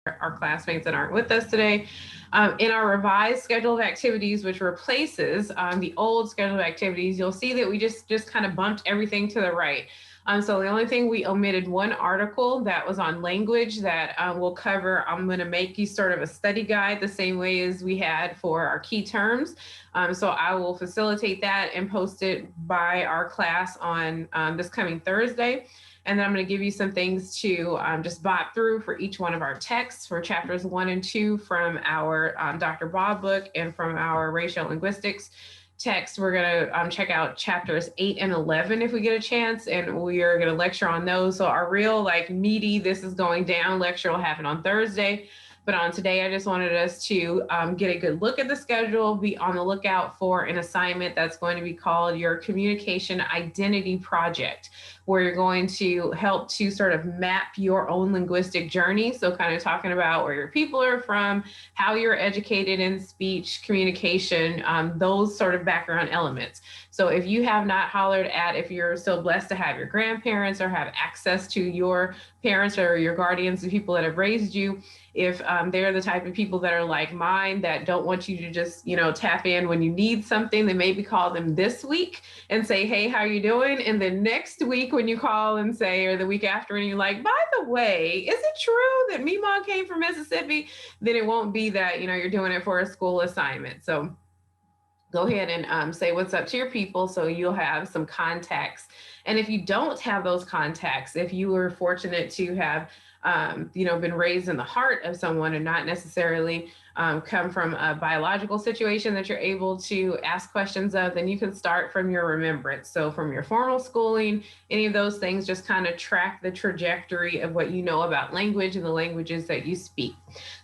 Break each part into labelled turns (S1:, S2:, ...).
S1: our classmates that aren't with us today. In our revised schedule of activities, which replaces the old schedule of activities, you'll see that we just kind of bumped everything to the right. So the only thing, we omitted one article that was on language that we'll cover. I'm going to make you sort of a study guide the same way as we had for our key terms. So I will facilitate that and post it by our class on this coming Thursday. And then I'm going to give you some things to just bot through for each one of our texts for chapters 1 and 2 from our Dr. Bob book and from our racial linguistics text. We're going to check out chapters 8 and 11 if we get a chance, and we are going to lecture on those. So our real meaty, this is going down lecture will happen on Thursday. But on today, I just wanted us to get a good look at the schedule, be on the lookout for an assignment that's going to be called your Communication Identity Project, where you're going to help to sort of map your own linguistic journey. So kind of talking about where your people are from, how you're educated in speech, communication, those sort of background elements. So if you have not hollered at, if you're so blessed to have your grandparents or have access to your parents or your guardians, the people that have raised you, if they're the type of people that are like mine, that don't want you to just, tap in when you need something, then maybe call them this week and say, hey, how are you doing? And then next week when you call and say, or the week after, and you're like, by the way, is it true that Mimon came from Mississippi? Then it won't be that, you're doing it for a school assignment. So go ahead and say what's up to your people so you'll have some contacts. And if you don't have those contacts, if you were fortunate to have been raised in the heart of someone and not necessarily come from a biological situation that you're able to ask questions of, then you can start from your remembrance. So from your formal schooling, any of those things, just kind of track the trajectory of what you know about language and the languages that you speak.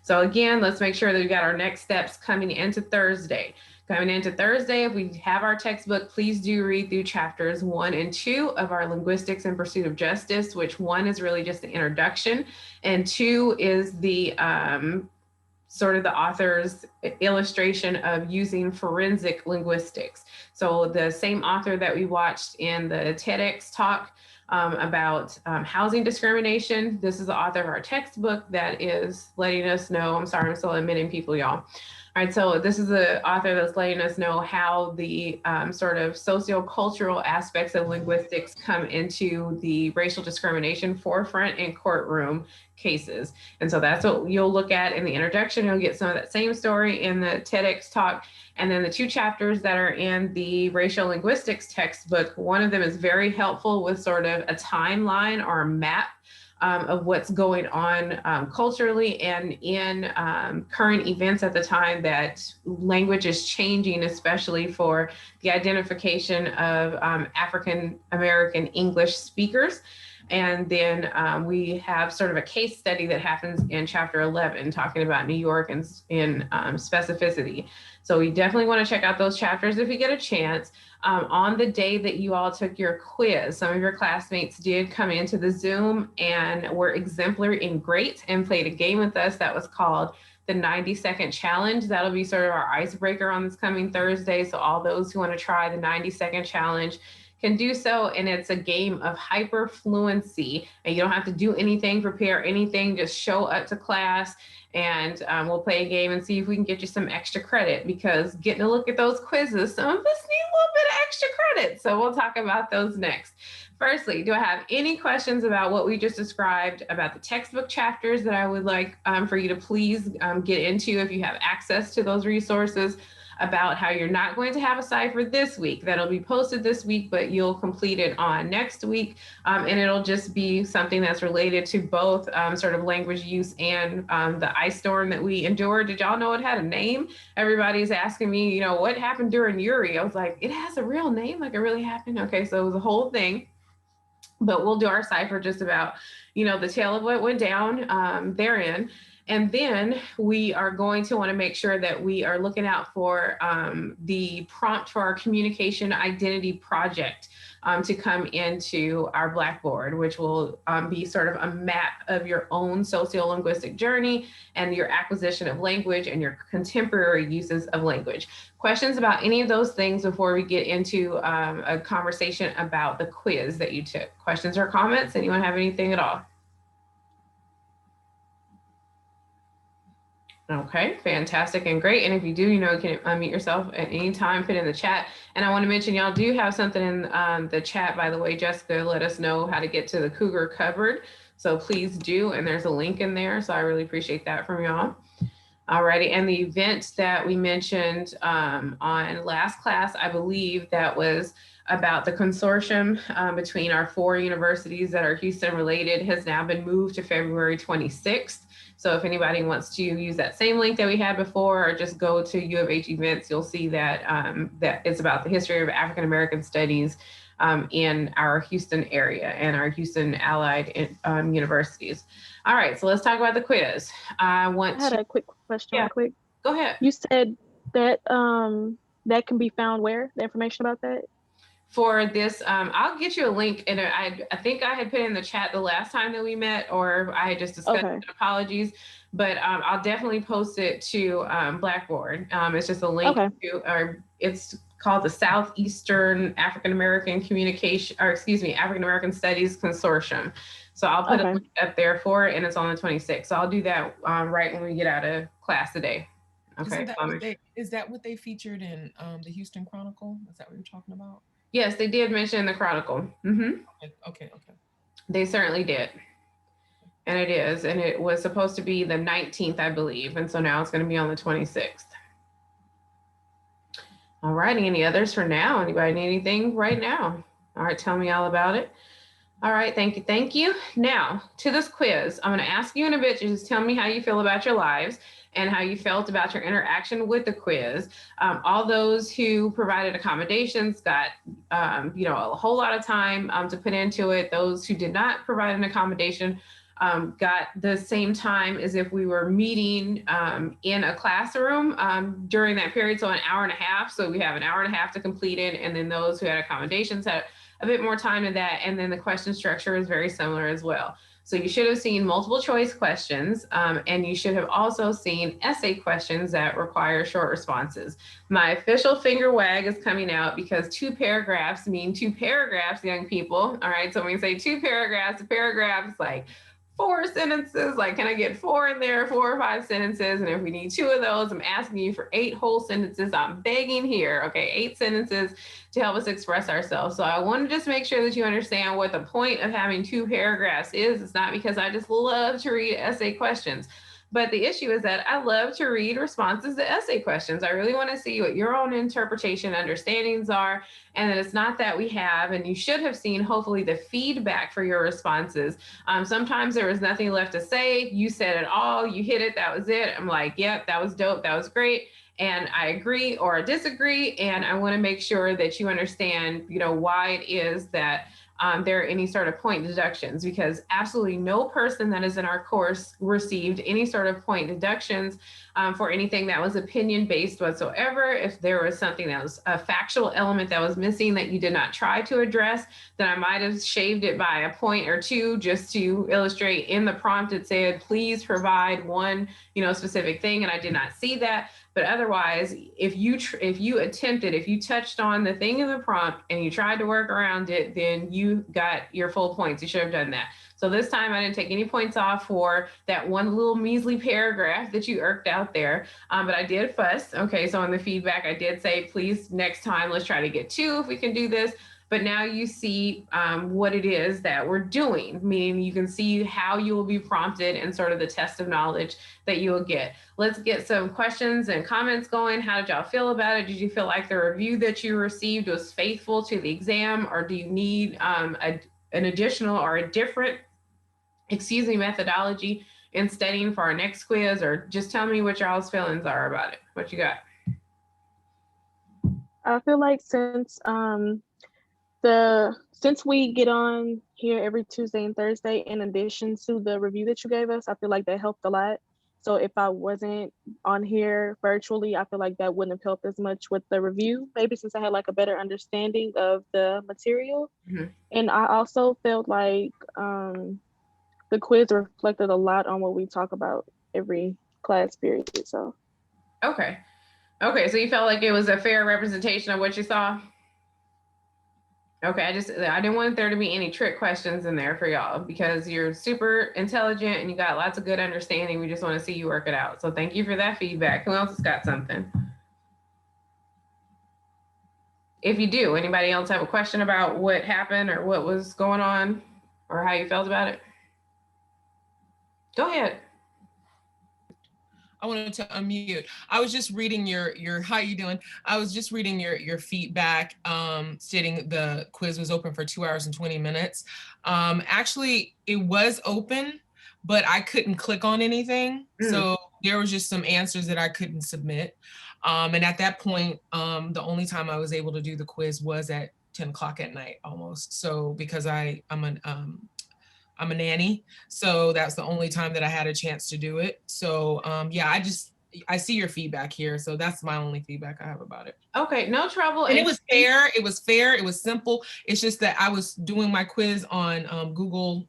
S1: So again, let's make sure that we got our next steps coming into Thursday. Coming into Thursday, if we have our textbook, please do read through chapters 1 and 2 of our Linguistics in Pursuit of Justice, which 1 is really just the introduction, and 2 is the sort of the author's illustration of using forensic linguistics. So the same author that we watched in the TEDx talk about housing discrimination, this is the author of our textbook that is letting us know, I'm sorry, I'm still admitting people, y'all. All right, so this is the author that's letting us know how the sort of sociocultural aspects of linguistics come into the racial discrimination forefront in courtroom cases. And so that's what you'll look at in the introduction. You'll get some of that same story in the TEDx talk. And then the 2 chapters that are in the racial linguistics textbook, one of them is very helpful with sort of a timeline or a map of what's going on culturally and in current events at the time that language is changing, especially for the identification of African American English speakers. And then we have sort of a case study that happens in chapter 11, talking about New York and in specificity. So we definitely want to check out those chapters if you get a chance. On the day that you all took your quiz, some of your classmates did come into the Zoom and were exemplary and great and played a game with us that was called the 90-second challenge. That'll be sort of our icebreaker on this coming Thursday. So all those who want to try the 90-second challenge can do so. And it's a game of hyperfluency. And you don't have to do anything, prepare anything, just show up to class. And we'll play a game and see if we can get you some extra credit, because getting a look at those quizzes, some of us need a little bit of extra credit. So we'll talk about those next. Firstly, do I have any questions about what we just described about the textbook chapters that I would like for you to please get into if you have access to those resources, about how you're not going to have a cipher this week? That'll be posted this week, but you'll complete it on next week. And it'll just be something that's related to both sort of language use and the ice storm that we endured. Did y'all know it had a name? Everybody's asking me, what happened during Uri? I was like, it has a real name, like it really happened. Okay, so it was a whole thing. But we'll do our cipher just about, the tale of what went down therein. And then we are going to want to make sure that we are looking out for the prompt for our Communication Identity Project to come into our Blackboard, which will be sort of a map of your own sociolinguistic journey and your acquisition of language and your contemporary uses of language. Questions about any of those things before we get into a conversation about the quiz that you took? Questions or comments? Anyone have anything at all? Okay, fantastic and great. And if you do, you can unmute yourself at any time, put in the chat. And I want to mention, y'all do have something in the chat, by the way. Jessica let us know how to get to the Cougar Cupboard. So please do. And there's a link in there. So I really appreciate that from y'all. Alrighty, and the event that we mentioned on last class, I believe that was about the consortium between our 4 universities that are Houston related, has now been moved to February 26th. So if anybody wants to use that same link that we had before, or just go to U of H events, you'll see that that it's about the history of African American studies in our Houston area and our Houston allied universities. All right, so let's talk about the quiz. I
S2: had a quick question real quick.
S1: Go ahead.
S2: You said that that can be found where? The information about that?
S1: For this, I'll get you a link, and I think I had put in the chat the last time that we met, or I had just discussed it, apologies, but I'll definitely post it to Blackboard. It's just a link to, or it's called the Southeastern African American Communication, or excuse me, African American Studies Consortium. So I'll put a link up there for it, and it's on the 26th. So I'll do that right when we get out of class today. Okay.
S3: Is that what they featured in the Houston Chronicle? Is that what you're talking about?
S1: Yes, they did mention the Chronicle. Mm-hmm.
S3: Okay.
S1: They certainly did. And it is. And it was supposed to be the 19th, I believe. And so now it's going to be on the 26th. All right. Any others for now? Anybody need anything right now? All right. Tell me all about it. All right. Thank you. Thank you. Now to this quiz. I'm going to ask you in a bit to just tell me how you feel about your lives and how you felt about your interaction with the quiz. All those who provided accommodations got, a whole lot of time to put into it. Those who did not provide an accommodation got the same time as if we were meeting in a classroom during that period. So an hour and a half. So we have an hour and a half to complete it. And then those who had accommodations had a bit more time to that. And then the question structure is very similar as well. So you should have seen multiple choice questions, and you should have also seen essay questions that require short responses. My official finger wag is coming out because 2 paragraphs mean 2 paragraphs, young people. All right, so when we say 2 paragraphs, a paragraph is like 4 sentences. Like, can I get 4 in there, 4 or 5 sentences? And if we need 2 of those, I'm asking you for 8 whole sentences. I'm begging here, okay, 8 sentences to help us express ourselves. So I want to just make sure that you understand what the point of having 2 paragraphs is. It's not because I just love to read essay questions. But the issue is that I love to read responses to essay questions. I really want to see what your own interpretation understandings are. And that it's not that we have, and you should have seen, hopefully, the feedback for your responses. Sometimes there was nothing left to say. You said it all. You hit it. That was it. I'm like, yep, that was dope. That was great. And I agree or disagree. And I want to make sure that you understand, why it is that there are any sort of point deductions, because absolutely no person that is in our course received any sort of point deductions for anything that was opinion based whatsoever. If there was something that was a factual element that was missing that you did not try to address, then I might have shaved it by a point or 2 just to illustrate. In the prompt it said, please provide one, specific thing, and I did not see that. But otherwise, if you touched on the thing in the prompt and you tried to work around it, then you got your full points. You should have done that. So this time I didn't take any points off for that one little measly paragraph that you irked out there. But I did fuss. Okay, so in the feedback, I did say, please, next time, let's try to get 2 if we can do this. But now you see what it is that we're doing, meaning you can see how you will be prompted and sort of the test of knowledge that you will get. Let's get some questions and comments going. How did y'all feel about it? Did you feel like the review that you received was faithful to the exam, or do you need an additional or a different, methodology in studying for our next quiz? Or just tell me what y'all's feelings are about it. What you got?
S2: I feel like since we get on here every Tuesday and Thursday, in addition to the review that you gave us, I feel like that helped a lot. So if I wasn't on here virtually, I feel like that wouldn't have helped as much with the review, maybe since I had like a better understanding of the material. Mm-hmm. And I also felt like the quiz reflected a lot on what we talk about every class period. So.
S1: Okay, so you felt like it was a fair representation of what you saw? Okay, I didn't want there to be any trick questions in there for y'all because you're super intelligent and you got lots of good understanding. We just want to see you work it out. So thank you for that feedback. Who else has got something? If you do, anybody else have a question about what happened or what was going on or how you felt about it? Go ahead.
S3: I wanted to unmute. I was just reading your how you doing? I was just reading your feedback, stating the quiz was open for 2 hours and 20 minutes. Actually, it was open, but I couldn't click on anything. So there was just some answers that I couldn't submit. And at that point, the only time I was able to do the quiz was at 10 o'clock at night almost. So because I'm a nanny, so that's the only time that I had a chance to do it. So yeah, I see your feedback here, so that's my only feedback I have about it.
S1: Okay, no trouble.
S3: And it was fair. It was fair. It was simple. It's just that I was doing my quiz on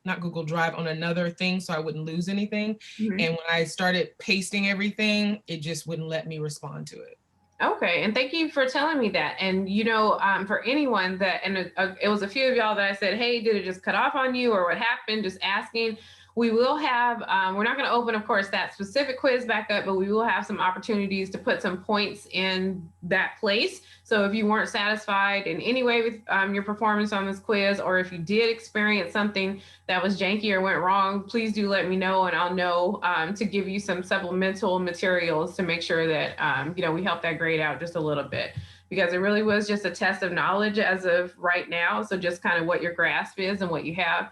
S3: not Google Drive, on another thing, so I wouldn't lose anything. And when I started pasting everything, it just wouldn't let me respond to it.
S1: Okay, and thank you for telling me that. And you know, for anyone that, and it was a few of y'all that I said, hey, did it just cut off on you or what happened? Just asking. We will have, we're not going to open, of course, that specific quiz back up, but we will have some opportunities to put some points in that place. So if you weren't satisfied in any way with your performance on this quiz, or if you did experience something that was janky or went wrong, please do let me know, and I'll know to give you some supplemental materials to make sure that, you know, we help that grade out just a little bit, because it really was just a test of knowledge as of right now. So just kind of what your grasp is and what you have.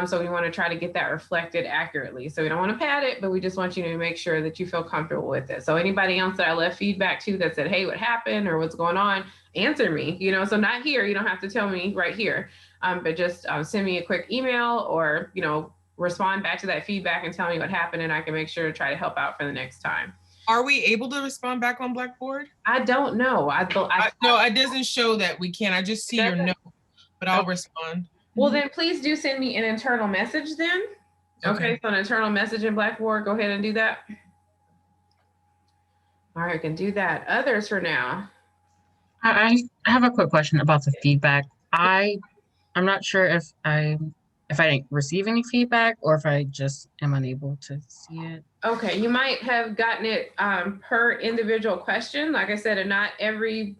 S1: So we want to try to get that reflected accurately. So we don't want to pad it, but we just want you to make sure that you feel comfortable with it. So anybody else that I left feedback to that said, hey, what happened or what's going on, answer me, you know, so not here, you don't have to tell me right here, but just send me a quick email or, you know, respond back to that feedback and tell me what happened, and I can make sure to try to help out for the next time.
S3: Are we able to respond back on Blackboard?
S1: I don't know.
S3: No, it doesn't show that we can. I just see your note, but I'll respond.
S1: Well, then please do send me an internal message then. Okay, so an internal message in Blackboard, go ahead and do that. All right, I can do that. Others for now.
S4: I have a quick question about the feedback. I'm not sure if I didn't receive any feedback or if I just am unable to see it.
S1: Okay, you might have gotten it per individual question. Like I said, and not every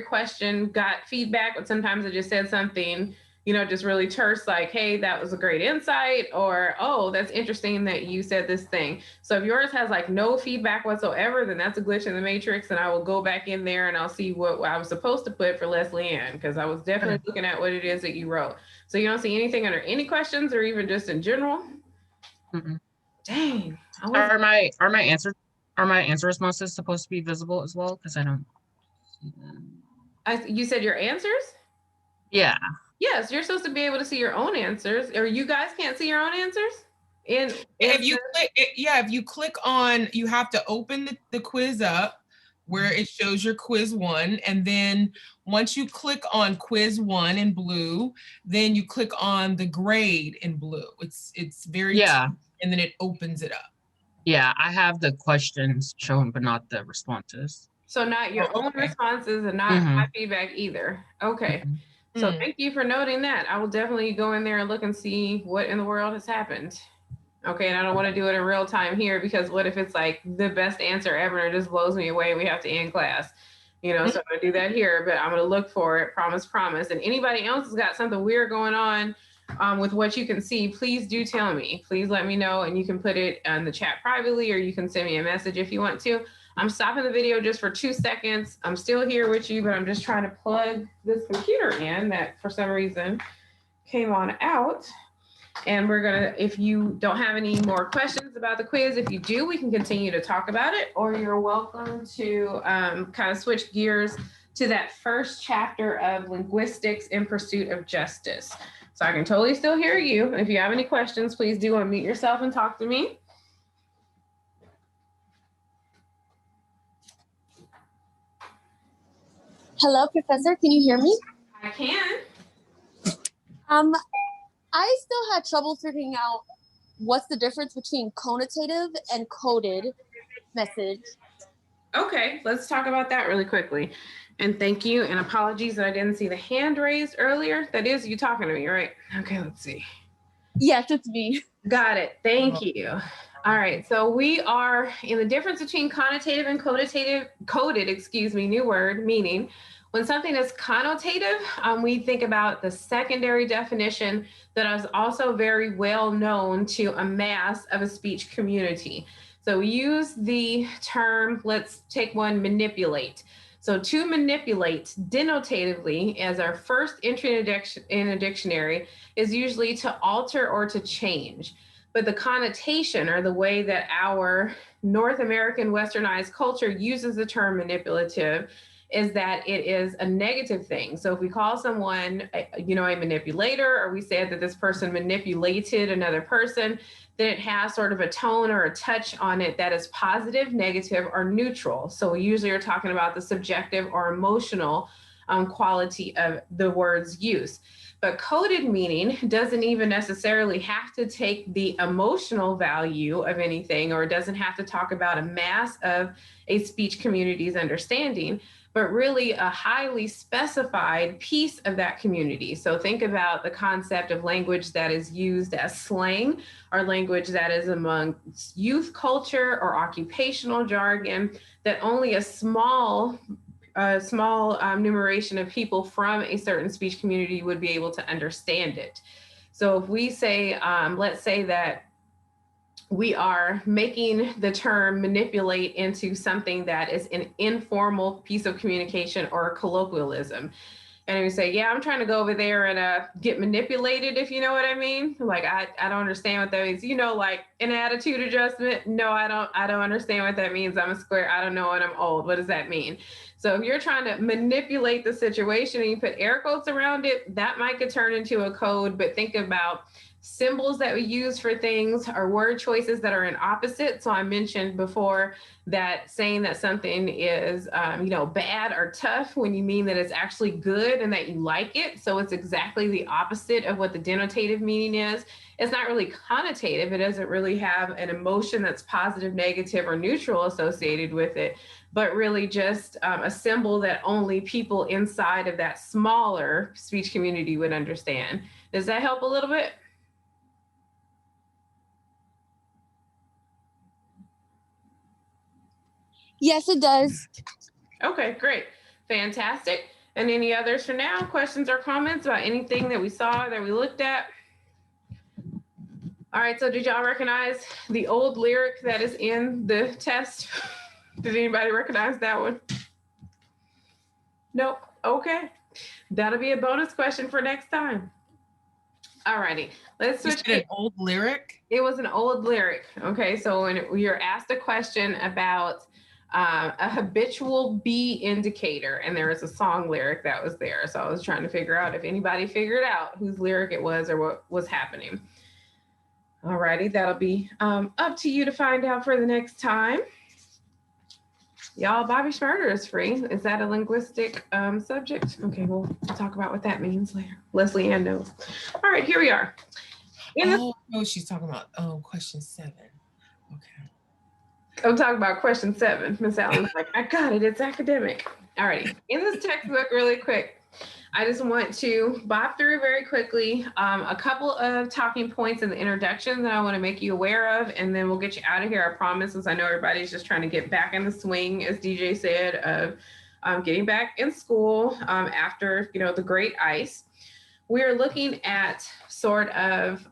S1: question got feedback, but sometimes it just said something, you know, just really terse, like, hey, that was a great insight, or, oh, that's interesting that you said this thing. So if yours has like no feedback whatsoever, then that's a glitch in the matrix, and I will go back in there and I'll see what I was supposed to put for Leslie Ann, because I was definitely looking at what it is that you wrote. So you don't see anything under any questions or even just in general? Dang.
S4: Are my answer responses supposed to be visible as well? Because I don't see them.
S1: You said your answers?
S4: Yeah.
S1: Yes, you're supposed to be able to see your own answers, or you guys can't see your own answers?
S3: If you click on, you have to open the quiz up where it shows your quiz 1, and then once you click on quiz 1 in blue, then you click on the grade in blue. It's very and then it opens it up.
S4: Yeah, I have the questions shown, but not the responses.
S1: So not your own responses and not my feedback either. Okay. So thank you for noting that. I will definitely go in there and look and see what in the world has happened. Okay, and I don't want to do it in real time here, because what if it's like the best answer ever and it just blows me away and we have to end class? You know, so I'm gonna do that here, but I'm gonna look for it, promise. And anybody else has got something weird going on with what you can see, please do tell me. Please let me know, and you can put it in the chat privately, or you can send me a message if you want to. I'm stopping the video just for 2 seconds. I'm still here with you, but I'm just trying to plug this computer in that for some reason came on out. And we're gonna, if you don't have any more questions about the quiz, if you do, we can continue to talk about it, or you're welcome to kind of switch gears to that first chapter of Linguistics in Pursuit of Justice. So I can totally still hear you. If you have any questions, please do unmute yourself and talk to me.
S5: Hello, Professor, can you hear me?
S1: I can.
S5: I still had trouble figuring out what's the difference between connotative and coded message.
S1: Okay, let's talk about that really quickly. And thank you, and apologies that I didn't see the hand raised earlier. That is you talking to me, right? Okay, let's see.
S5: Yes, it's me.
S1: Got it. Thank you. All right. So we are in the difference between connotative and coded, excuse me, new word, meaning when something is connotative, we think about the secondary definition that is also very well known to a mass of a speech community. So we use the term, let's take one, manipulate. So to manipulate denotatively as our first entry in a dictionary is usually to alter or to change. But the connotation or the way that our North American westernized culture uses the term manipulative is that it is a negative thing. So if we call someone, a manipulator, or we say that this person manipulated another person, then it has sort of a tone or a touch on it that is positive, negative, or neutral. So we usually are talking about the subjective or emotional quality of the word's use. But coded meaning doesn't even necessarily have to take the emotional value of anything, or it doesn't have to talk about a mass of a speech community's understanding, but really a highly specified piece of that community. So think about the concept of language that is used as slang, or language that is among youth culture or occupational jargon, that only a small numeration of people from a certain speech community would be able to understand it. So if we say, let's say that we are making the term manipulate into something that is an informal piece of communication or a colloquialism. And we say, yeah, I'm trying to go over there and get manipulated, if you know what I mean. Like, I don't understand what that means. Like an attitude adjustment. No, I don't understand what that means. I'm a square. I don't know, and I'm old. What does that mean? So if you're trying to manipulate the situation and you put air quotes around it, that might get turned into a code. But think about symbols that we use for things or word choices that are in opposite. So I mentioned before that saying that something is, bad or tough when you mean that it's actually good and that you like it. So it's exactly the opposite of what the denotative meaning is. It's not really connotative. It doesn't really have an emotion that's positive, negative, or neutral associated with it, but really just a symbol that only people inside of that smaller speech community would understand. Does that help a little bit?
S5: Yes, it does.
S1: Okay, great. Fantastic. And any others for now? Questions or comments about anything that we saw, that we looked at? All right, so did y'all recognize the old lyric that is in the test? Did anybody recognize that one? Nope. Okay. That'll be a bonus question for next time. All righty. Let's switch.
S3: An old lyric?
S1: It was an old lyric. Okay, so when you're asked a question about a habitual B indicator, and there was a song lyric that was there. So I was trying to figure out if anybody figured out whose lyric it was or what was happening. All righty, that'll be up to you to find out for the next time. Y'all, Bobby Shmurda is free. Is that a linguistic subject? Okay, we'll talk about what that means later. Leslie Ann knows. All right, here we are.
S3: She's talking about question 7. Okay.
S1: I'm talking about question 7. Miss Allen's like, I got it. It's academic. All right. In this textbook, really quick, I just want to bop through very quickly a couple of talking points in the introduction that I want to make you aware of, and then we'll get you out of here, I promise, since I know everybody's just trying to get back in the swing, as DJ said, of getting back in school after, the great ice. We are looking at sort of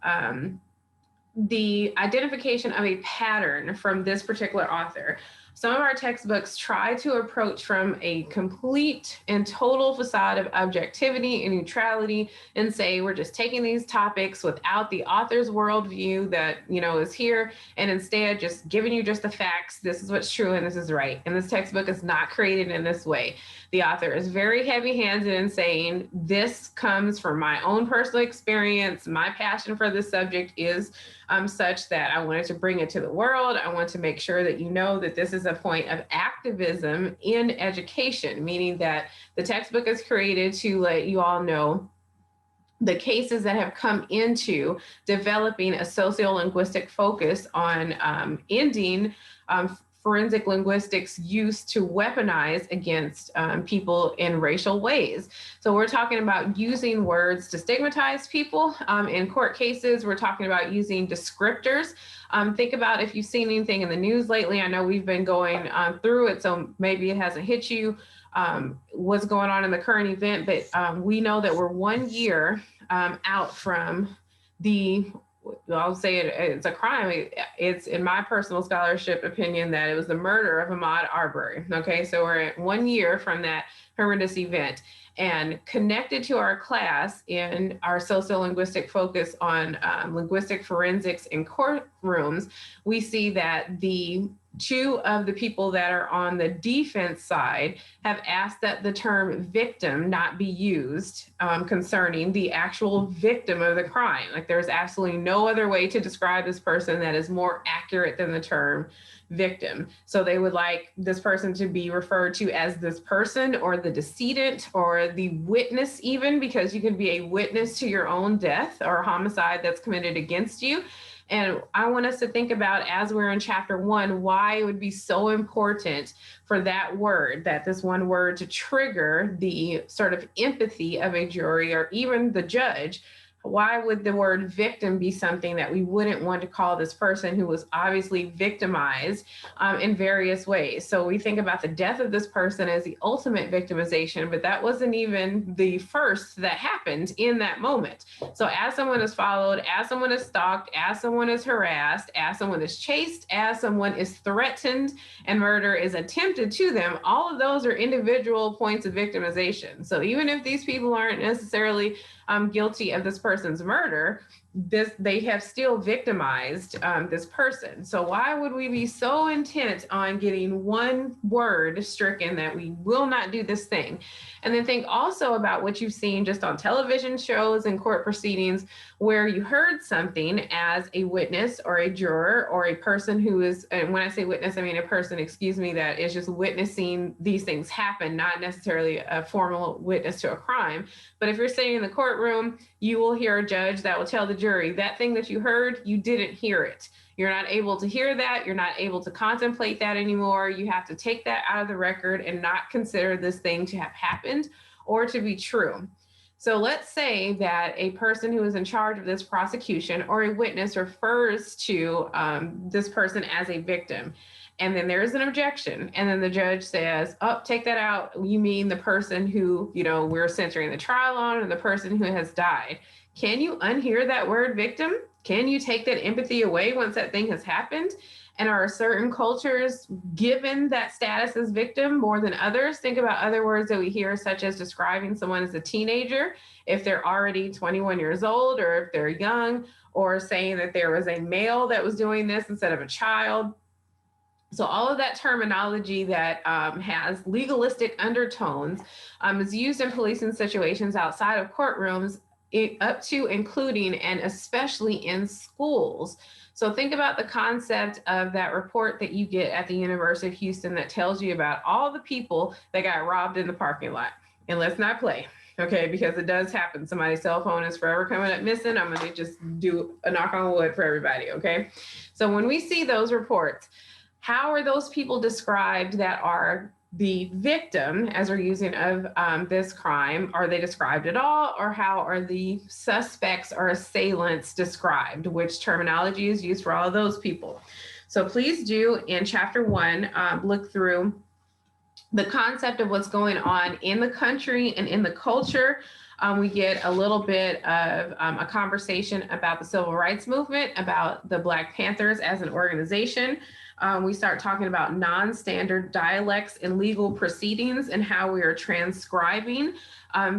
S1: the identification of a pattern from this particular author. Some of our textbooks try to approach from a complete and total facade of objectivity and neutrality and say, we're just taking these topics without the author's worldview that, is here, and instead just giving you just the facts. This is what's true and this is right. And this textbook is not created in this way. The author is very heavy-handed in saying, this comes from my own personal experience. My passion for this subject is such that I wanted to bring it to the world. I want to make sure that you know that this is a point of activism in education, meaning that the textbook is created to let you all know the cases that have come into developing a sociolinguistic focus on ending forensic linguistics used to weaponize against people in racial ways. So we're talking about using words to stigmatize people. In court cases, we're talking about using descriptors. Think about if you've seen anything in the news lately. I know we've been going through it, so maybe it hasn't hit you what's going on in the current event, but we know that we're 1 year out from I'll say it's a crime. It's in my personal scholarship opinion that it was the murder of Ahmaud Arbery. Okay, so we're at 1 year from that horrendous event. And connected to our class in our sociolinguistic focus on linguistic forensics in courtrooms, we see that the two of the people that are on the defense side have asked that the term victim not be used concerning the actual victim of the crime. Like there's absolutely no other way to describe this person that is more accurate than the term victim. So they would like this person to be referred to as this person or the decedent or the witness even, because you can be a witness to your own death or homicide that's committed against you. And I want us to think about, as we're in chapter 1, why it would be so important for that word, that this one word, to trigger the sort of empathy of a jury or even the judge. Why would the word victim be something that we wouldn't want to call this person who was obviously victimized in various ways? So we think about the death of this person as the ultimate victimization, but that wasn't even the first that happened in that moment. So as someone is followed, as someone is stalked, as someone is harassed, as someone is chased, as someone is threatened, and murder is attempted to them, all of those are individual points of victimization. So even if these people aren't necessarily guilty of this person's murder, they have still victimized this person. So why would we be so intent on getting one word stricken that we will not do this thing? And then think also about what you've seen just on television shows and court proceedings where you heard something as a witness or a juror or a person who is, and when I say witness, I mean a person, that is just witnessing these things happen, not necessarily a formal witness to a crime. But if you're sitting in the courtroom, you will hear a judge that will tell the jury that thing that you heard, you didn't hear it. You're not able to hear that. You're not able to contemplate that anymore. You have to take that out of the record and not consider this thing to have happened or to be true. So let's say that a person who is in charge of this prosecution or a witness refers to this person as a victim. And then there is an objection. And then the judge says, oh, take that out. You mean the person who, we're centering the trial on, or the person who has died. Can you unhear that word victim? Can you take that empathy away once that thing has happened? And are certain cultures given that status as victim more than others? Think about other words that we hear, such as describing someone as a teenager, if they're already 21 years old, or if they're young, or saying that there was a male that was doing this instead of a child. So all of that terminology that has legalistic undertones is used in policing situations outside of courtrooms, up to, including, and especially in schools. So think about the concept of that report that you get at the University of Houston that tells you about all the people that got robbed in the parking lot. And let's not play, okay, because it does happen. Somebody's cell phone is forever coming up missing. I'm gonna just do a knock on wood for everybody, okay? So when we see those reports, how are those people described that are the victim, as we're using of this crime? Are they described at all? Or how are the suspects or assailants described? Which terminology is used for all of those people? So please do, in chapter 1, look through the concept of what's going on in the country and in the culture. We get a little bit of a conversation about the civil rights movement, about the Black Panthers as an organization. We start talking about non-standard dialects in legal proceedings and how we are transcribing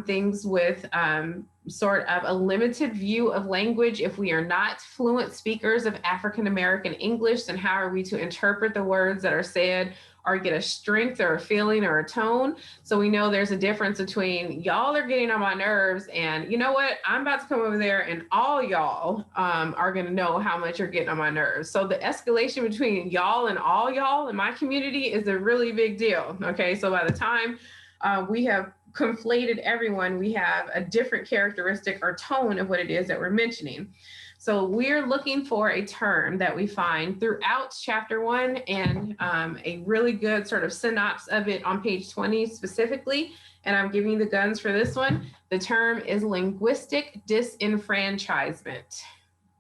S1: things with sort of a limited view of language. If we are not fluent speakers of African-American English, then how are we to interpret the words that are said or get a strength or a feeling or a tone? So we know there's a difference between y'all are getting on my nerves and you know what, I'm about to come over there and all y'all are gonna know how much you're getting on my nerves. So the escalation between y'all and all y'all in my community is a really big deal, okay? So by the time we have conflated everyone, we have a different characteristic or tone of what it is that we're mentioning. So we're looking for a term that we find throughout chapter 1 and a really good sort of synopsis of it on page 20 specifically. And I'm giving you the guns for this one. The term is linguistic disenfranchisement.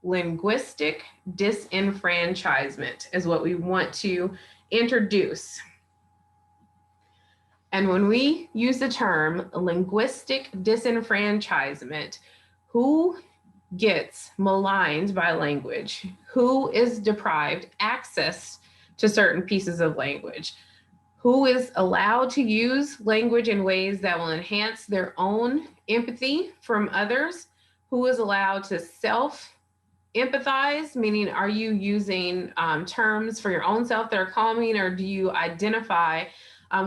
S1: Linguistic disenfranchisement is what we want to introduce. And when we use the term linguistic disenfranchisement, who gets maligned by language? Who is deprived access to certain pieces of language? Who is allowed to use language in ways that will enhance their own empathy from others? Who is allowed to self-empathize, meaning are you using terms for your own self that are calming, or do you identify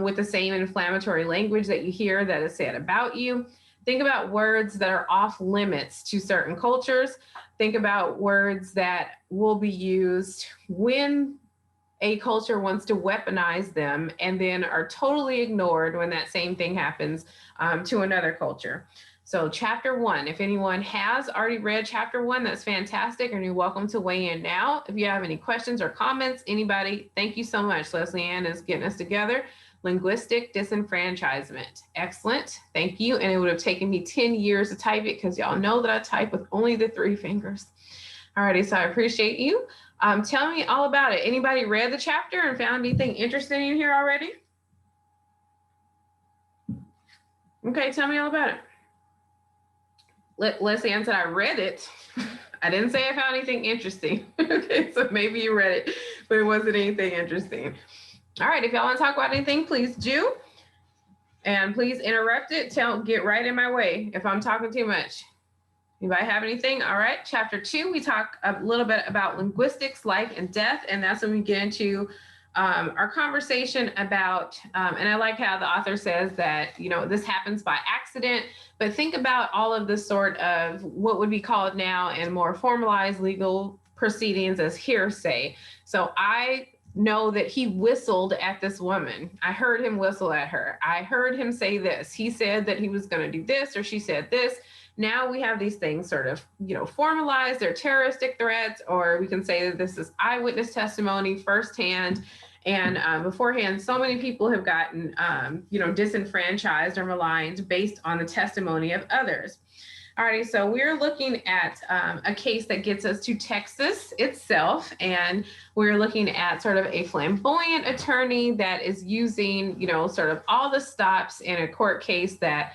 S1: with the same inflammatory language that you hear that is said about you? Think about words that are off limits to certain cultures. Think about words that will be used when a culture wants to weaponize them and then are totally ignored when that same thing happens to another culture. So chapter 1, if anyone has already read chapter 1, that's fantastic, and you're welcome to weigh in now. If you have any questions or comments, anybody, thank you so much. Leslie Ann is getting us together. Linguistic disenfranchisement. Excellent. Thank you. And it would have taken me 10 years to type it because y'all know that I type with only the 3 fingers. Alrighty, so I appreciate you. Tell me all about it. Anybody read the chapter and found anything interesting in here already? Okay, tell me all about it. Leslie Ann said, I read it. I didn't say I found anything interesting. Okay, so maybe you read it, but it wasn't anything interesting. All right, if y'all want to talk about anything, please do. And please interrupt it. Get right in my way if I'm talking too much. Anybody have anything? All right, chapter 2, we talk a little bit about linguistics, life and death. And that's when we get into our conversation about, and I like how the author says that, you know, this happens by accident, but think about all of the sort of what would be called now in more formalized legal proceedings as hearsay. So I know that he whistled at this woman. I heard him whistle at her. I heard him say this. He said that he was going to do this, or she said this. Now we have these things sort of, you know, formalized. They're terroristic threats, or we can say that this is eyewitness testimony firsthand. And beforehand, so many people have gotten, you know, disenfranchised or maligned based on the testimony of others. Alrighty, so we're looking at a case that gets us to Texas itself, and we're looking at sort of a flamboyant attorney that is using, you know, sort of all the stops in a court case that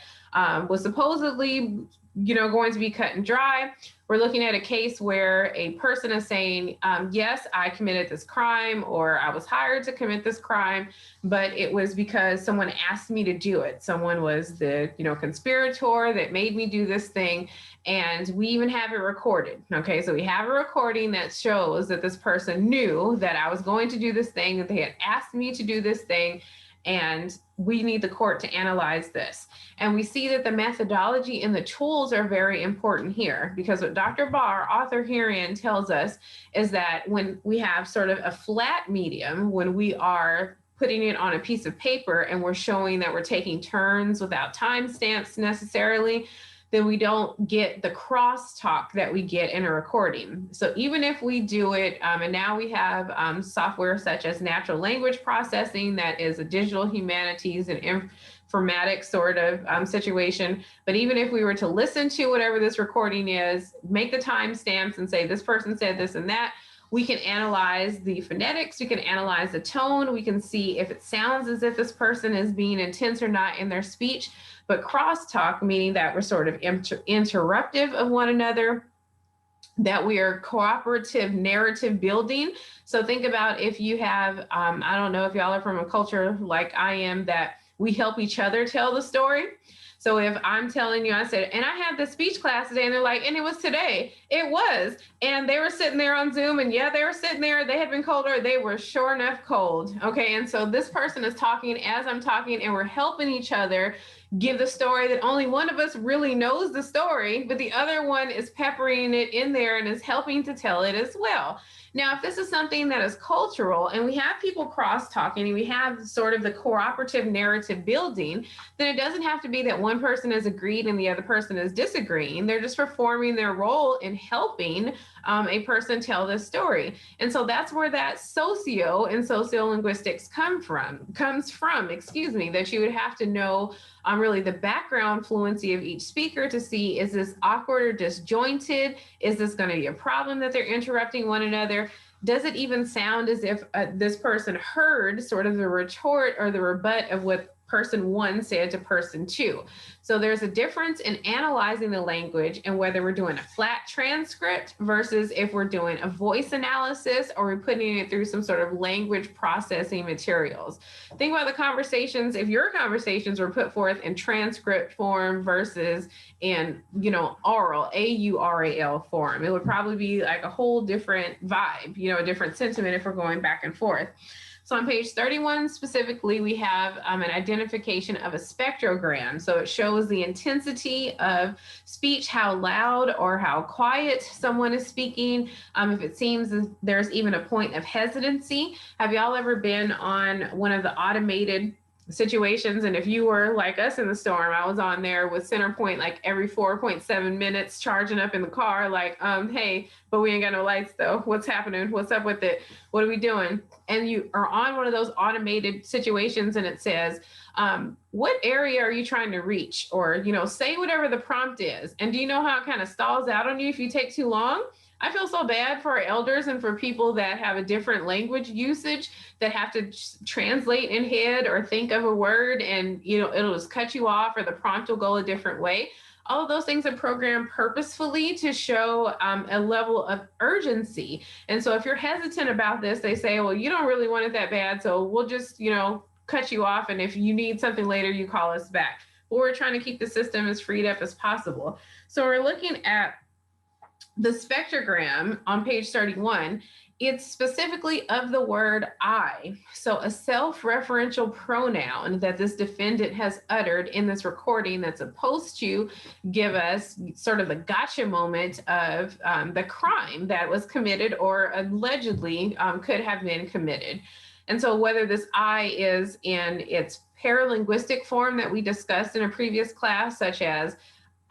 S1: was supposedly, you know, going to be cut and dry. We're looking at a case where a person is saying, yes, I committed this crime, or I was hired to commit this crime, but it was because someone asked me to do it. Someone was the, you know, conspirator that made me do this thing. And we even have it recorded. Okay, so we have a recording that shows that this person knew that I was going to do this thing, that they had asked me to do this thing. And we need the court to analyze this. And we see that the methodology and the tools are very important here, because what Dr. Barr, author herein, tells us is that when we have sort of a flat medium, when we are putting it on a piece of paper and we're showing that we're taking turns without timestamps necessarily, then we don't get the crosstalk that we get in a recording. So even if we do it, and now we have software such as natural language processing, that is a digital humanities and informatics sort of situation. But even if we were to listen to whatever this recording is, make the timestamps and say, this person said this and that, we can analyze the phonetics, we can analyze the tone, we can see if it sounds as if this person is being intense or not in their speech. But crosstalk, meaning that we're sort of interruptive of one another, that we are cooperative narrative building. So think about if you have, I don't know if y'all are from a culture like I am, that we help each other tell the story. So if I'm telling you, I said, and I had this speech class today, and they're like, and it was today. It was. And they were sitting there on Zoom, and yeah, they were sitting there. They had been colder. They were sure enough cold. Okay. And so this person is talking as I'm talking, and we're helping each other give the story that only one of us really knows the story, but the other one is peppering it in there and is helping to tell it as well. Now, if this is something that is cultural and we have people cross-talking and we have sort of the cooperative narrative building, then it doesn't have to be that one one person is agreed and the other person is disagreeing. They're just performing their role in helping a person tell this story. And so that's where that socio and sociolinguistics comes from, that you would have to know really the background fluency of each speaker to see, is this awkward or disjointed? Is this going to be a problem that they're interrupting one another? Does it even sound as if this person heard sort of the retort or the rebut of what person one said to person two? So there's a difference in analyzing the language and whether we're doing a flat transcript versus if we're doing a voice analysis or we're putting it through some sort of language processing materials. Think about the conversations, if your conversations were put forth in transcript form versus in, oral, AURAL form, it would probably be like a whole different vibe, a different sentiment if we're going back and forth. So on page 31 specifically, we have an identification of a spectrogram. So it shows the intensity of speech, how loud or how quiet someone is speaking. If it seems there's even a point of hesitancy. Have y'all ever been on one of the automated situations? And if you were like us in the storm, I was on there with Centerpoint like every 4.7 minutes charging up in the car, like, hey, but we ain't got no lights though. What's happening? What's up with it? What are we doing? And you are on one of those automated situations and it says, what area are you trying to reach? Or, say whatever the prompt is. And do you know how it kind of stalls out on you if you take too long? I feel so bad for our elders and for people that have a different language usage that have to translate in head or think of a word and, it'll just cut you off or the prompt will go a different way. All of those things are programmed purposefully to show a level of urgency. And so if you're hesitant about this, they say, well, you don't really want it that bad. So we'll just, cut you off. And if you need something later, you call us back. But we're trying to keep the system as freed up as possible. So we're looking at the spectrogram on page 31. It's specifically of the word I. So a self-referential pronoun that this defendant has uttered in this recording that's supposed to give us sort of the gotcha moment of the crime that was committed or allegedly could have been committed. And so whether this I is in its paralinguistic form that we discussed in a previous class, such as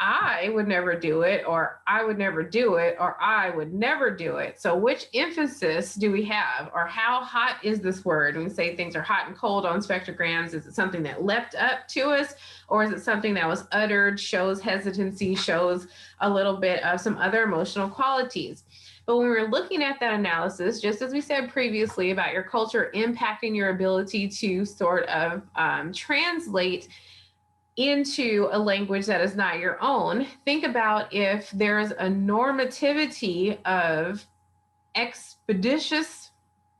S1: I would never do it, or I would never do it, or I would never do it. So which emphasis do we have, or how hot is this word? When we say things are hot and cold on spectrograms, is it something that leapt up to us, or is it something that was uttered, shows hesitancy, shows a little bit of some other emotional qualities? But when we're looking at that analysis, just as we said previously about your culture impacting your ability to sort of translate into a language that is not your own, think about if there's a normativity of expeditious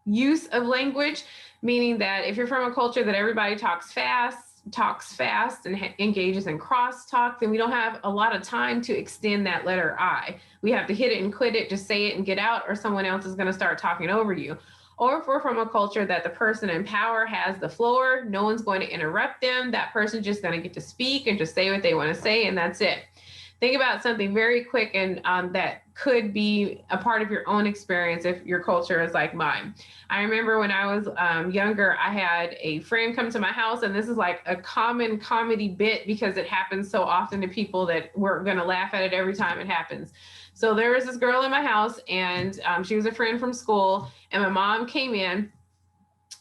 S1: use of language, meaning that if you're from a culture that everybody talks fast and engages in crosstalk, then we don't have a lot of time to extend that letter I. We have to hit it and quit it, just say it and get out, or someone else is going to start talking over you. Or if we're from a culture that the person in power has the floor, no one's going to interrupt them, that person's just going to get to speak and just say what they want to say, and that's it. Think about something very quick and that could be a part of your own experience if your culture is like mine. I remember when I was younger, I had a friend come to my house, and this is like a common comedy bit because it happens so often to people that we're going to laugh at it every time it happens. So there was this girl in my house, and she was a friend from school, and my mom came in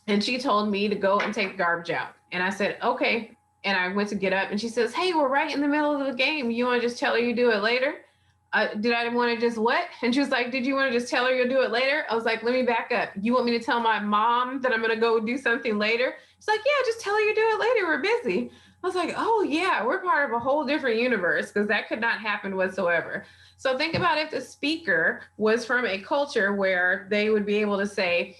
S1: and she told me to go and take the garbage out. And I said, okay. And I went to get up and she says, hey, we're right in the middle of the game. You want to just tell her you do it later? Did I want to just what? And she was like, did you want to just tell her you'll do it later? I was like, let me back up. You want me to tell my mom that I'm going to go do something later? She's like, yeah, just tell her you do it later. We're busy. I was like, oh yeah, we're part of a whole different universe because that could not happen whatsoever. So think about if the speaker was from a culture where they would be able to say,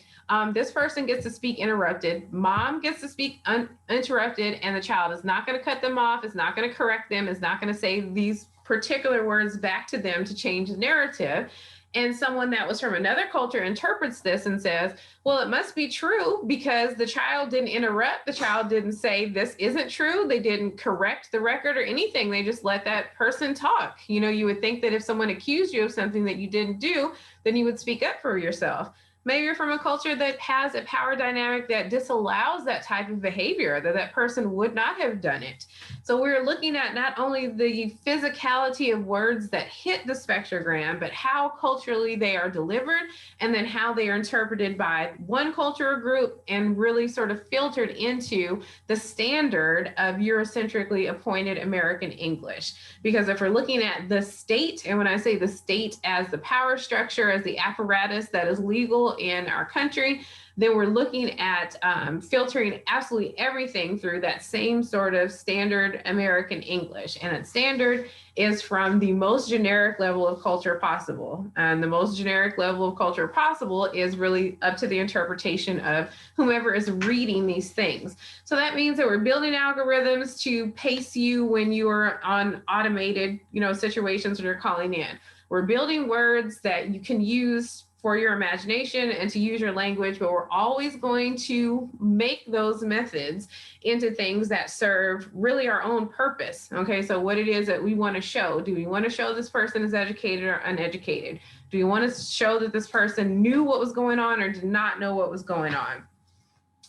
S1: this person gets to speak interrupted, mom gets to speak uninterrupted, and the child is not going to cut them off, is not going to correct them, is not going to say these particular words back to them to change the narrative. And someone that was from another culture interprets this and says, well, it must be true because the child didn't interrupt. The child didn't say this isn't true. They didn't correct the record or anything. They just let that person talk. You know, you would think that if someone accused you of something that you didn't do, then you would speak up for yourself. Maybe you're from a culture that has a power dynamic that disallows that type of behavior, that that person would not have done it. So we're looking at not only the physicality of words that hit the spectrogram, but how culturally they are delivered, and then how they are interpreted by one culture or group and really sort of filtered into the standard of Eurocentrically appointed American English. Because if we're looking at the state, and when I say the state as the power structure, as the apparatus that is legal in our country, then we're looking at filtering absolutely everything through that same sort of standard American English. And that standard is from the most generic level of culture possible. And the most generic level of culture possible is really up to the interpretation of whomever is reading these things. So that means that we're building algorithms to pace you when you are on automated, situations when you're calling in. We're building words that you can use for your imagination and to use your language, but we're always going to make those methods into things that serve really our own purpose. Okay, so what it is that we want to show. Do we want to show this person is educated or uneducated? Do we want to show that this person knew what was going on or did not know what was going on?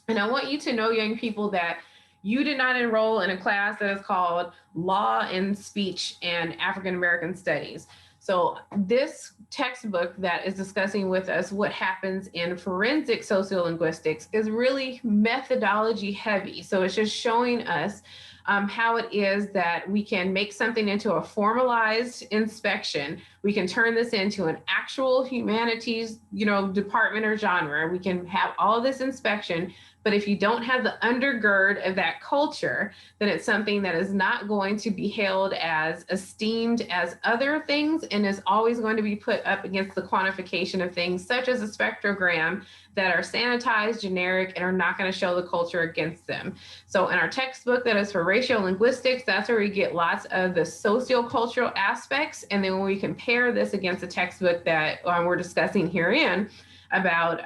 S1: And I want you to know, young people, that you did not enroll in a class that is called Law and Speech and African American Studies. So this textbook that is discussing with us what happens in forensic sociolinguistics is really methodology heavy. So it's just showing us how it is that we can make something into a formalized inspection. We can turn this into an actual humanities, department or genre. We can have all this inspection. But if you don't have the undergird of that culture, then it's something that is not going to be held as esteemed as other things and is always going to be put up against the quantification of things such as a spectrogram that are sanitized, generic, and are not going to show the culture against them. So in our textbook that is for racial linguistics, that's where we get lots of the sociocultural aspects. And then when we compare this against the textbook that we're discussing herein, about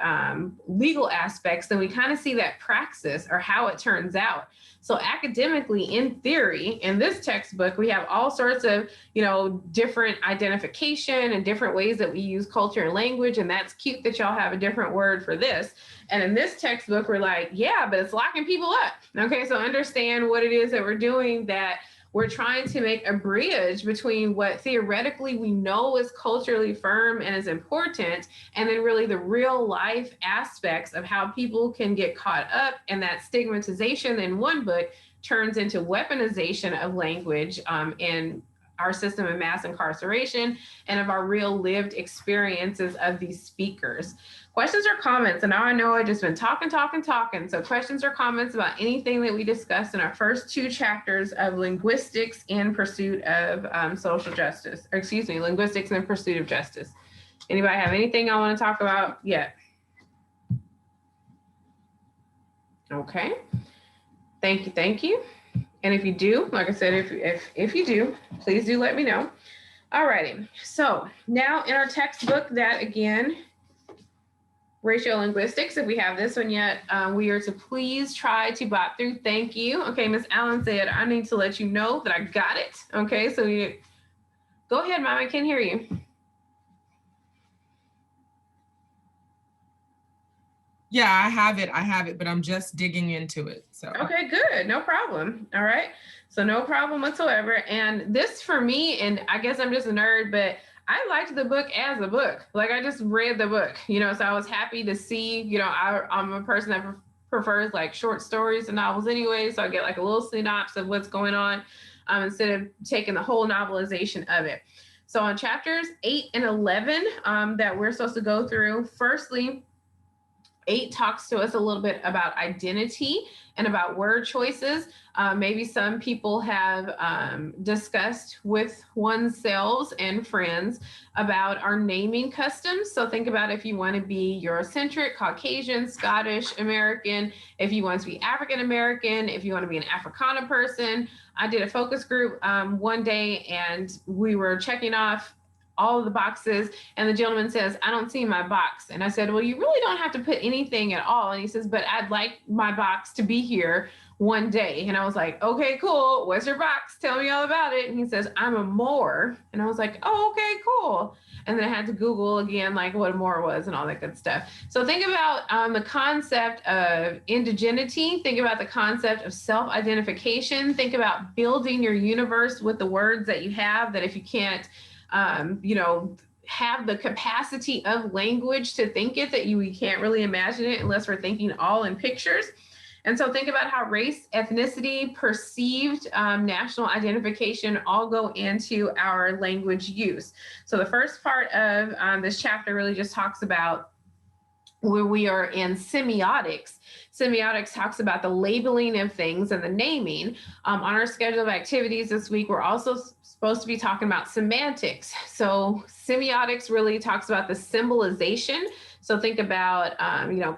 S1: legal aspects, then we kind of see that praxis or how it turns out. So academically, in theory, in this textbook, we have all sorts of, different identification and different ways that we use culture and language. And that's cute that y'all have a different word for this. And in this textbook, we're like, yeah, but it's locking people up. Okay, so understand what it is that we're doing, that we're trying to make a bridge between what theoretically we know is culturally firm and is important, and then really the real life aspects of how people can get caught up, and that stigmatization in one book turns into weaponization of language in our system of mass incarceration and of our real lived experiences of these speakers. Questions or comments? And now I know I've just been talking. So questions or comments about anything that we discussed in our first two chapters of linguistics in pursuit of social justice, or excuse me, linguistics in pursuit of justice. Anybody have anything I want to talk about yet? Okay. Thank you. And if you do, like I said, if you do, please do let me know. All righty. So now in our textbook that again, racial linguistics, if we have this one yet, we are to please try to bot through. Thank you. Okay, Miss Allen said, I need to let you know that I got it. Okay, so go ahead, Mom, I can hear you.
S3: Yeah, I have it, but I'm just digging into it. So
S1: okay, good, no problem. All right, so no problem whatsoever. And this for me, and I guess I'm just a nerd, but I liked the book as a book. Like I just read the book, so I was happy to see, I'm a person that prefers like short stories and novels anyway. So I get like a little synopsis of what's going on instead of taking the whole novelization of it. So on chapters 8 and 11 that we're supposed to go through, firstly, 8 talks to us a little bit about identity and about word choices. Maybe some people have discussed with oneself and friends about our naming customs. So think about if you want to be Eurocentric, Caucasian, Scottish American, if you want to be African American, if you want to be an Africana person. I did a focus group one day and we were checking off all of the boxes. And the gentleman says, I don't see my box. And I said, well, you really don't have to put anything at all. And he says, but I'd like my box to be here one day. And I was like, okay, cool. What's your box? Tell me all about it. And he says, I'm a Moor. And I was like, oh, okay, cool. And then I had to Google again, like what a Moor was and all that good stuff. So think about the concept of indigeneity. Think about the concept of self-identification. Think about building your universe with the words that you have, that if you can't, have the capacity of language to think it, that we can't really imagine it unless we're thinking all in pictures. And so think about how race, ethnicity, perceived national identification all go into our language use. So the first part of this chapter really just talks about where we are in semiotics. Semiotics talks about the labeling of things and the naming. On our schedule of activities this week, we're also supposed to be talking about semantics. So semiotics really talks about the symbolization. So think about, Immanuel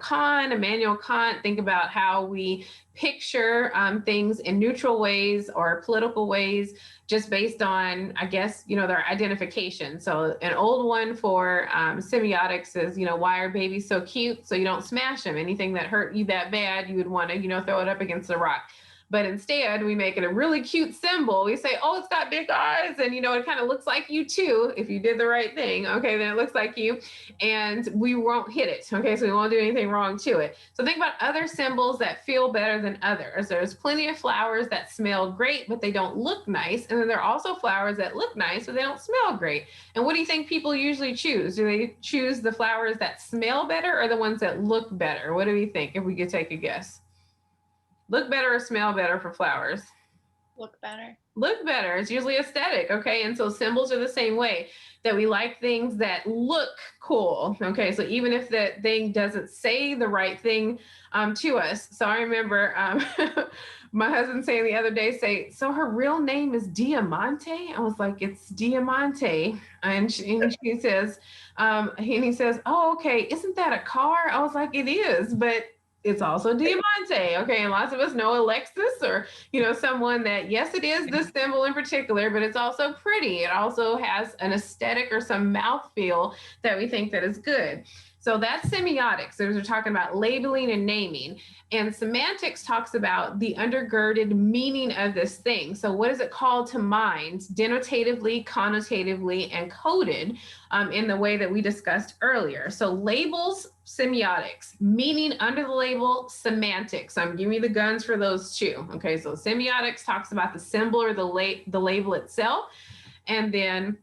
S1: Kant, think about how we picture things in neutral ways or political ways, just based on, I guess, their identification. So an old one for semiotics is, why are babies so cute? So you don't smash them. Anything that hurt you that bad, you would want to, throw it up against a rock. But instead, we make it a really cute symbol. We say, oh, it's got big eyes. And, it kind of looks like you too. If you did the right thing, okay, then it looks like you. And we won't hit it. Okay, so we won't do anything wrong to it. So think about other symbols that feel better than others. There's plenty of flowers that smell great, but they don't look nice. And then there are also flowers that look nice, but they don't smell great. And what do you think people usually choose? Do they choose the flowers that smell better or the ones that look better? What do we think, if we could take a guess? Look better or smell better for flowers?
S6: Look better.
S1: Look better. It's usually aesthetic, okay? And so symbols are the same way, that we like things that look cool, okay? So even if that thing doesn't say the right thing to us. So I remember my husband saying the other day, so her real name is Diamante? I was like, it's Diamante. And she says, and he says, oh, okay, isn't that a car? I was like, it is, but it's also Diamante, okay? And lots of us know Alexis or, someone that, yes, it is this symbol in particular, but it's also pretty. It also has an aesthetic or some mouthfeel that we think that is good. So that's semiotics. So we're talking about labeling and naming. And semantics talks about the undergirded meaning of this thing. So what is it called to mind, denotatively, connotatively, and coded in the way that we discussed earlier. So labels, semiotics, meaning under the label, semantics. I'm giving you the guns for those two. Okay, so semiotics talks about the symbol or the label itself. And then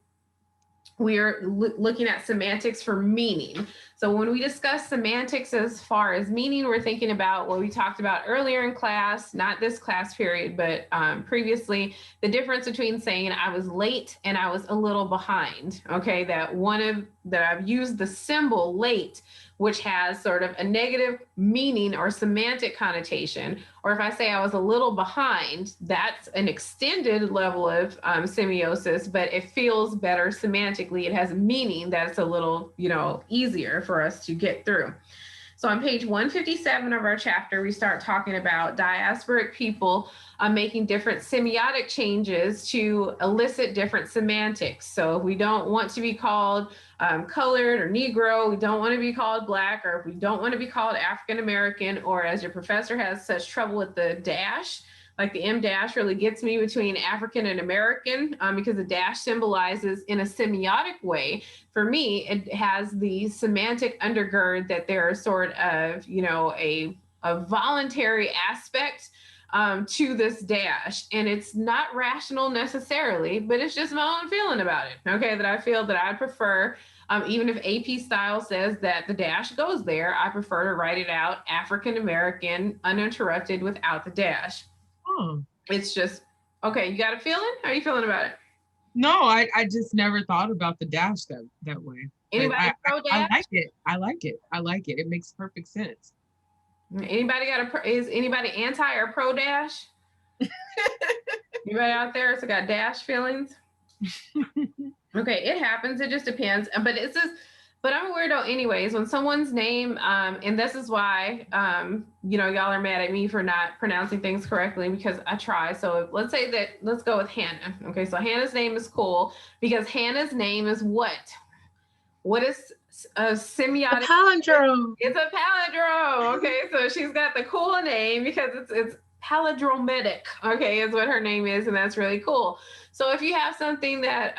S1: we are looking at semantics for meaning. So when we discuss semantics as far as meaning, we're thinking about what we talked about earlier in class, not this class period, but previously, the difference between saying I was late and I was a little behind, okay? That I've used the symbol late, which has sort of a negative meaning or semantic connotation. Or if I say I was a little behind, that's an extended level of semiosis, but it feels better semantically. It has meaning that's a little, easier for us to get through. So on page 157 of our chapter, we start talking about diasporic people making different semiotic changes to elicit different semantics. So if we don't want to be called colored or Negro, we don't want to be called Black, or if we don't want to be called African American, or as your professor has such trouble with the dash, like the M dash really gets me between African and American because the dash symbolizes in a semiotic way. For me, it has the semantic undergird that there are sort of, a voluntary aspect to this dash. And it's not rational necessarily, but it's just my own feeling about it. Okay, that I feel that I prefer, even if AP style says that the dash goes there, I prefer to write it out African American, uninterrupted, without the dash. It's just, okay, you got a feeling? How are you feeling about it?
S3: No, I just never thought about the dash that way.
S1: Anybody pro dash?
S3: I like it. It makes perfect sense.
S1: Anybody is anybody anti or pro dash? Anybody out there that's got dash feelings? Okay, it happens. It just depends. But it's just, But I'm a weirdo anyways. When someone's name, and this is why, y'all are mad at me for not pronouncing things correctly because I try. So let's say that, let's go with Hannah. Okay, so Hannah's name is cool because Hannah's name is what? What is a
S4: A
S1: semiotic?
S4: palindrome.
S1: It's a palindrome. Okay, so she's got the cool name because it's palindromic. Okay, is what her name is, and that's really cool. So if you have something that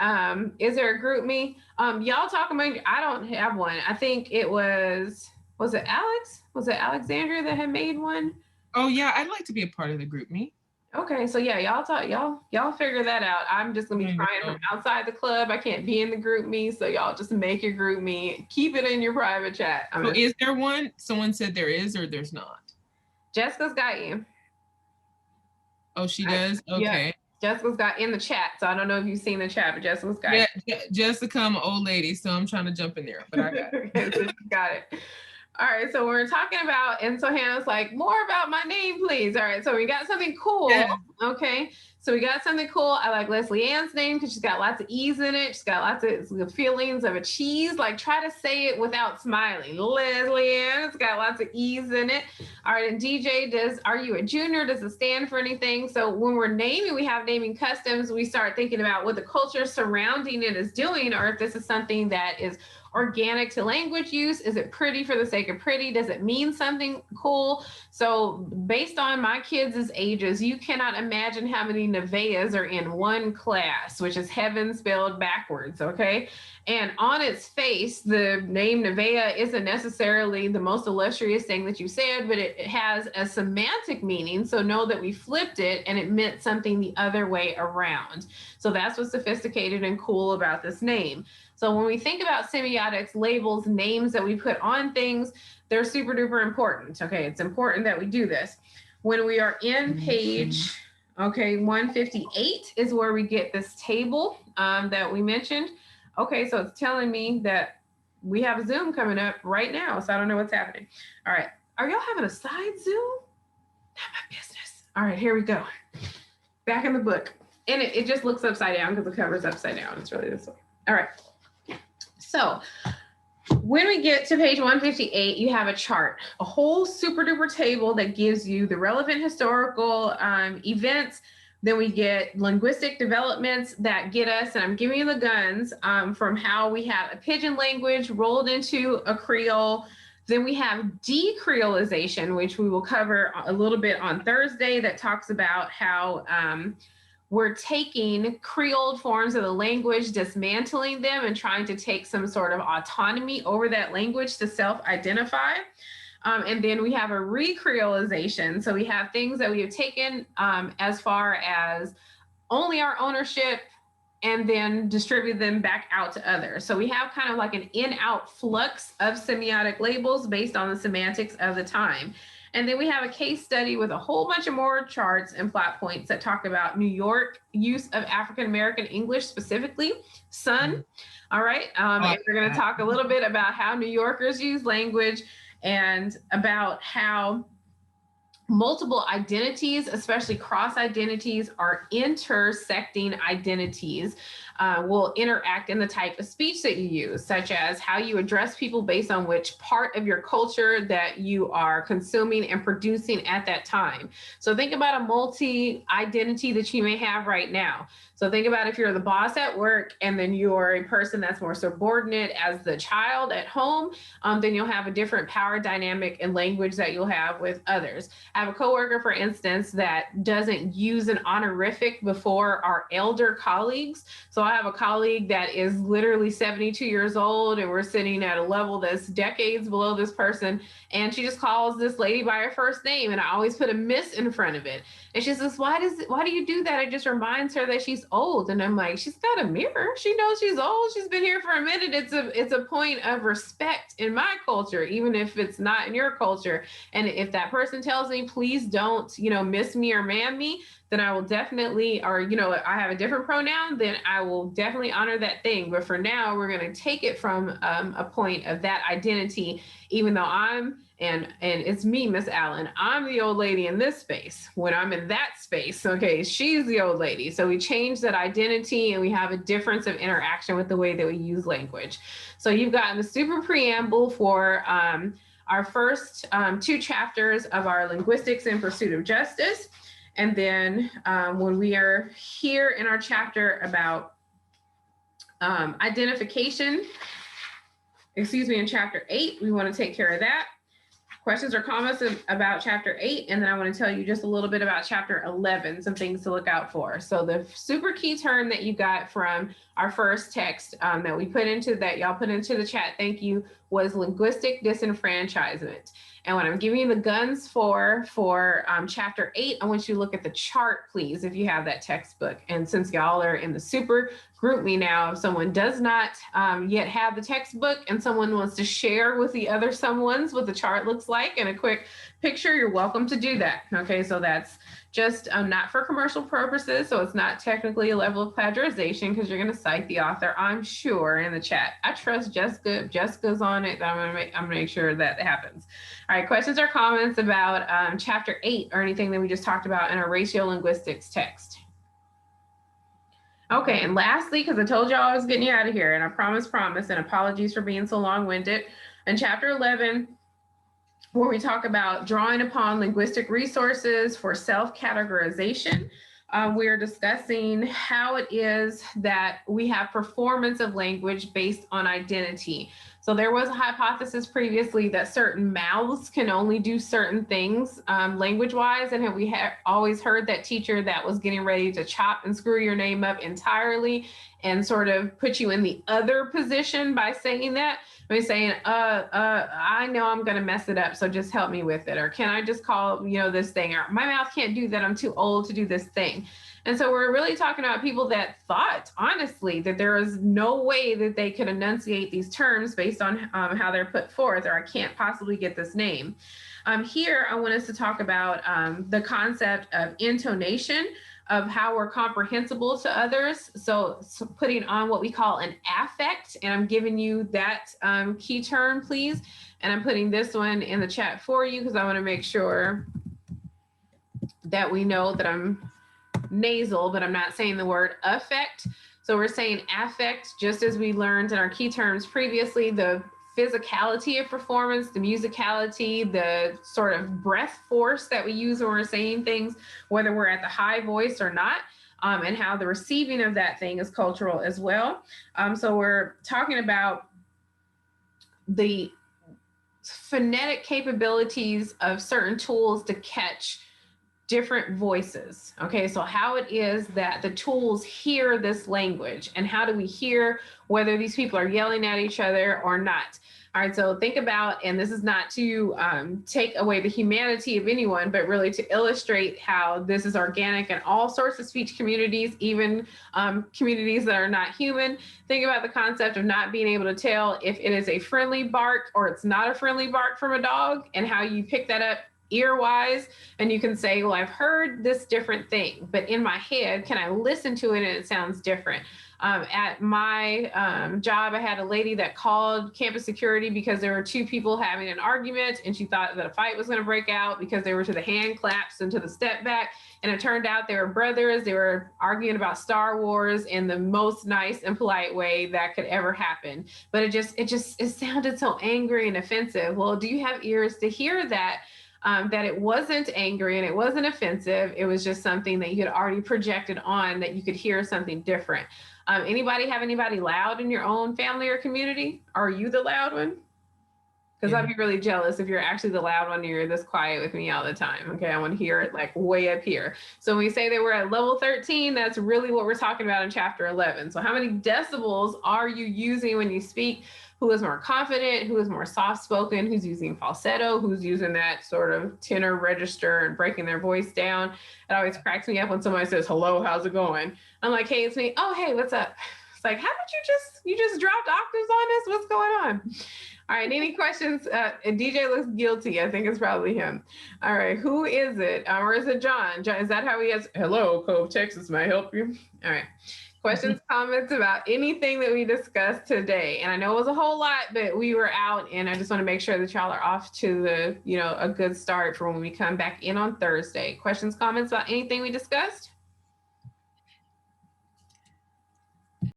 S1: is there a group me? Y'all talk among. I don't have one. I think it was it Alex? Was it Alexandria that had made one?
S3: Oh yeah, I'd like to be a part of the group me.
S1: Okay, so yeah, y'all figure that out. I'm just gonna be
S3: There you
S1: trying
S3: go.
S1: from outside the club. I can't be in the group me, so y'all just make your group me. Keep it in your private chat.
S3: So is there one? Someone said there is or there's not.
S1: Jessica's got you.
S3: Oh, she
S1: I-
S3: does?
S1: yeah.
S3: Okay.
S1: Jessica's got in the chat, so I don't know if you've seen the chat, but Jessica's got
S3: Yeah,
S1: it.
S3: Jessica, I'm an old lady, so I'm trying to jump in there, but I got it.
S1: Okay, so she's got it. All right, so we're talking about, and so Hannah's like, more about my name, please. All right, so we got something cool.
S3: Yeah.
S1: Okay, so we got something cool. I like Leslie Ann's name because she's got lots of E's in it. She's got lots of feelings of a cheese. Like, try to say it without smiling. Leslie Ann, it's got lots of E's in it. All right, and DJ, are you a junior? Does it stand for anything? So when we're naming, we have naming customs. We start thinking about what the culture surrounding it is doing, or if this is something that is organic to language use. Is it pretty for the sake of pretty? Does it mean something cool? So based on my kids' ages, you cannot imagine how many Nevaehs are in one class, which is heaven spelled backwards, okay? And on its face, the name Nevaeh isn't necessarily the most illustrious thing that you said, but it has a semantic meaning. So know that we flipped it and it meant something the other way around. So that's what's sophisticated and cool about this name. So when we think about semiotics, labels, names that we put on things, they're super duper important. Okay, it's important that we do this. When we are in page, 158 is where we get this table that we mentioned. Okay, so it's telling me that we have a Zoom coming up right now, so I don't know what's happening. All right, are y'all having a side Zoom? Not my business. All right, here we go. Back in the book. And it just looks upside down because the cover's upside down. It's really this way. All right. So when we get to page 158, you have a chart, a whole super duper table that gives you the relevant historical events. Then we get linguistic developments that get us, and I'm giving you the guns from how we have a pidgin language rolled into a Creole. Then we have decreolization, which we will cover a little bit on Thursday, that talks about how we're taking Creole forms of the language, dismantling them, and trying to take some sort of autonomy over that language to self-identify. And then we have a recreolization. So we have things that we have taken as far as only our ownership and then distribute them back out to others. So we have kind of like an in-out flux of semiotic labels based on the semantics of the time. And then we have a case study with a whole bunch of more charts and plot points that talk about New York use of African-American English, specifically Sun. All right. And we're going to talk a little bit about how New Yorkers use language and about how multiple identities, especially cross identities, are intersecting identities, will interact in the type of speech that you use, such as how you address people based on which part of your culture that you are consuming and producing at that time. So think about a multi-identity that you may have right now. So think about if you're the boss at work and then you're a person that's more subordinate as the child at home, then you'll have a different power dynamic and language that you'll have with others. I have a coworker, for instance, that doesn't use an honorific before our elder colleagues. So I have a colleague that is literally 72 years old and we're sitting at a level that's decades below this person. And she just calls this lady by her first name. And I always put a miss in front of it. And she says, why do you do that? It just reminds her that she's old. And I'm like, she's got a mirror. She knows she's old. She's been here for a minute. It's a point of respect in my culture, even if it's not in your culture. And if that person tells me, please don't, miss me or ma'am me, then I will definitely, or, I have a different pronoun, then I will definitely honor that thing. But for now, we're going to take it from a point of that identity, even though I'm And it's me, Miss Allen. I'm the old lady in this space. When I'm in that space, okay, she's the old lady. So we change that identity and we have a difference of interaction with the way that we use language. So you've gotten the super preamble for our first 2 chapters of our Linguistics in Pursuit of Justice. And then when we are here in our chapter about identification, in chapter 8, we want to take care of that. Questions or comments about chapter 8, and then I want to tell you just a little bit about chapter 11, some things to look out for. So the super key term that you got from our first text that we put into y'all put into the chat, thank you, was linguistic disenfranchisement. And what I'm giving you the guns for chapter 8, I want you to look at the chart, please, if you have that textbook. And since y'all are in the super, group me now. If someone does not yet have the textbook and someone wants to share with the other someones what the chart looks like in a quick picture, you're welcome to do that. Okay, so that's just not for commercial purposes. So it's not technically a level of plagiarization because you're going to cite the author, I'm sure, in the chat. I trust Jessica. If Jessica's on it, I'm going to make sure that happens. All right, questions or comments about chapter 8 or anything that we just talked about in our ratio linguistics text? Okay, and lastly, because I told y'all I was getting you out of here, and I promise, and apologies for being so long-winded, in chapter 11, where we talk about drawing upon linguistic resources for self-categorization, we are discussing how it is that we have performance of language based on identity. So there was a hypothesis previously that certain mouths can only do certain things language-wise, and we have always heard that teacher that was getting ready to chop and screw your name up entirely and sort of put you in the other position by saying that. By saying, I know I'm gonna mess it up, so just help me with it. Or can I just call, this thing? Or my mouth can't do that, I'm too old to do this thing. And so we're really talking about people that thought, honestly, that there was no way that they could enunciate these terms based on how they're put forth, or I can't possibly get this name. Here, I want us to talk about the concept of intonation, of how we're comprehensible to others. So putting on what we call an affect, and I'm giving you that key term, please. And I'm putting this one in the chat for you because I want to make sure that we know that I'm nasal, but I'm not saying the word affect. So we're saying affect, just as we learned in our key terms previously, the physicality of performance, the musicality, the sort of breath force that we use when we're saying things, whether we're at the high voice or not, and how the receiving of that thing is cultural as well. So we're talking about the phonetic capabilities of certain tools to catch different voices. Okay, so how it is that the tools hear this language, and how do we hear whether these people are yelling at each other or not? All right, so think about, and this is not to take away the humanity of anyone, but really to illustrate how this is organic in all sorts of speech communities, even communities that are not human. Think about the concept of not being able to tell if it is a friendly bark or it's not a friendly bark from a dog, and how you pick that up ear-wise, and you can say, well, I've heard this different thing, but in my head, can I listen to it and it sounds different? At my job, I had a lady that called campus security because there were 2 people having an argument, and she thought that a fight was going to break out because they were to the hand claps and to the step back. And it turned out they were brothers. They were arguing about Star Wars in the most nice and polite way that could ever happen. But it sounded so angry and offensive. Well, do you have ears to hear that? That it wasn't angry and it wasn't offensive. It was just something that you had already projected on, that you could hear something different. Anybody have anybody loud in your own family or community? Are you the loud one? Because I'd be really jealous if you're actually the loud one and you're this quiet with me all the time. Okay, I want to hear it like way up here. So when we say that we're at level 13, that's really what we're talking about in chapter 11. So how many decibels are you using when you speak? Who is more confident? Who is more soft-spoken? Who's using falsetto? Who's using that sort of tenor register and breaking their voice down? It always cracks me up when somebody says, hello, how's it going? I'm like, hey, it's me. Oh, hey, what's up? It's like, how did you just dropped octaves on us? What's going on? All right, any questions? And DJ looks guilty. I think it's probably him. All right, who is it? Or is it John? John, is that how he is? Hello, Cove, Texas, may I help you? All right. Questions, comments about anything that we discussed today? And I know it was a whole lot, but we were out, and I just want to make sure that y'all are off to the, a good start for when we come back in on Thursday. Questions, comments about anything we discussed?